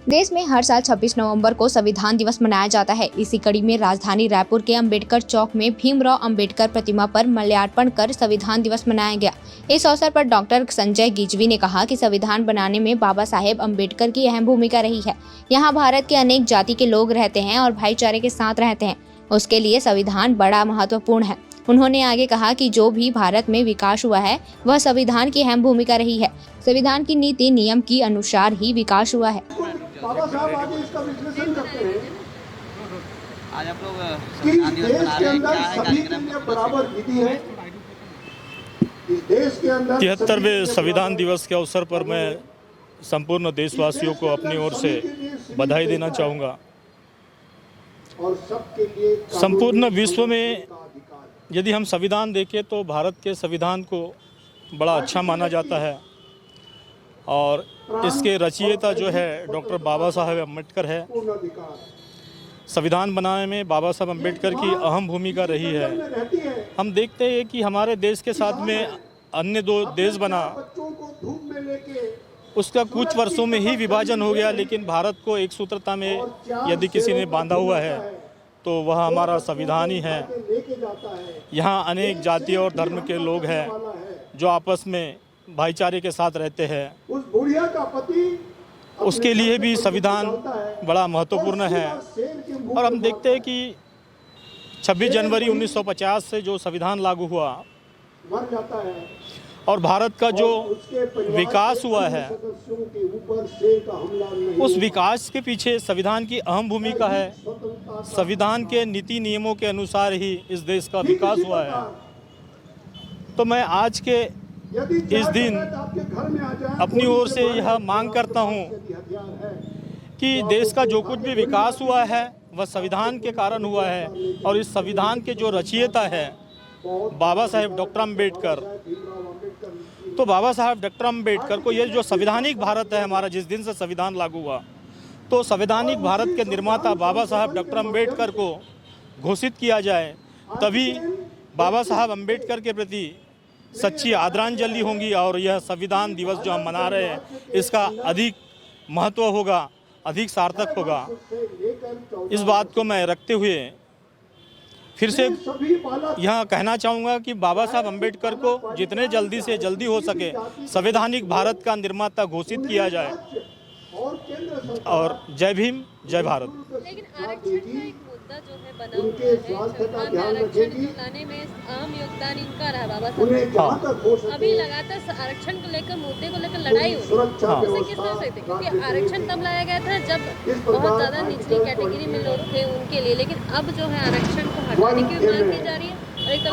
देश में हर साल 26 नवंबर को संविधान दिवस मनाया जाता है। इसी कड़ी में राजधानी रायपुर के अंबेडकर चौक में भीमराव अंबेडकर प्रतिमा पर माल्यार्पण कर संविधान दिवस मनाया गया। इस अवसर पर डॉक्टर संजय गिजवी ने कहा कि संविधान बनाने में बाबा साहेब अंबेडकर की अहम भूमिका रही है। यहाँ भारत के अनेक जाति के लोग रहते हैं और भाईचारे के साथ रहते हैं। उसके लिए संविधान बड़ा महत्वपूर्ण है। उन्होंने आगे कहा कि जो भी भारत में विकास हुआ है वह संविधान की अहम भूमिका रही है। संविधान की नीति नियम के अनुसार ही विकास हुआ है। बाबा साहब आगे इसका विश्लेषण करते हैं आज आप लोग कि देश के अंदर सभी के लिए बराबर विधि है। इस देश के अंदर 73वें संविधान दिवस के अवसर पर मैं संपूर्ण देशवासियों को अपनी ओर से बधाई देना चाहूँगा। और सबके लिए संपूर्ण विश्व में यदि हम संविधान देखें तो भारत के संविधान को बड़ा अच्छा माना जाता है और इसके रचयिता जो है डॉक्टर बाबा साहेब अम्बेडकर है। संविधान बनाने में बाबा साहेब अम्बेडकर की अहम भूमिका रही है। हम देखते हैं कि हमारे देश के साथ में अन्य दो देश बना, उसका कुछ वर्षों में ही विभाजन हो गया, लेकिन भारत को एक सूत्रता में यदि किसी ने बांधा हुआ है तो वह हमारा संविधान ही है। यहाँ अनेक जाति और धर्म के लोग हैं जो आपस में भाईचारे के साथ रहते हैं। उस बुढ़िया का पति उसके लिए भी संविधान बड़ा महत्वपूर्ण है। और हम देखते हैं कि 26 जनवरी 1950 से जो संविधान लागू हुआ मर जाता है और भारत का जो विकास हुआ है उस विकास के पीछे संविधान की अहम भूमिका है। संविधान के नीति नियमों के अनुसार ही इस देश का विकास हुआ है। तो मैं आज के इस दिन अपनी ओर से यह मांग करता हूं कि देश का जो कुछ भी विकास हुआ है वह संविधान के कारण हुआ है और इस संविधान के जो रचयिता है बाबा साहेब डॉक्टर अम्बेडकर, तो बाबा साहेब डॉक्टर अम्बेडकर को ये जो संवैधानिक भारत है हमारा, जिस दिन से संविधान लागू हुआ, तो संवैधानिक भारत के निर्माता बाबा साहेब डॉक्टर अम्बेडकर को घोषित किया जाए, तभी बाबा साहेब अम्बेडकर के प्रति सच्ची आदरांजलि होंगी और यह संविधान दिवस जो हम मना रहे हैं इसका अधिक महत्व होगा, अधिक सार्थक होगा। इस बात को मैं रखते हुए फिर से यहाँ कहना चाहूँगा कि बाबा साहब अम्बेडकर को जितने जल्दी से जल्दी हो सके संवैधानिक भारत का निर्माता घोषित किया जाए। और जय भीम, जय भारत। लेकिन आरक्षण का एक मुद्दा जो है बना हुआ है, आरक्षण लाने में अहम योगदान इनका रहा बाबा साहब। अभी लगातार आरक्षण को लेकर मुद्दे को लेकर लड़ाई हो रही है, किस तरह से? क्योंकि आरक्षण तब लाया गया था जब बहुत ज्यादा निचली कैटेगरी में लोग थे उनके लिए, लेकिन अब जो है आरक्षण को हटाने की मांग की जा रही है और एक तरफ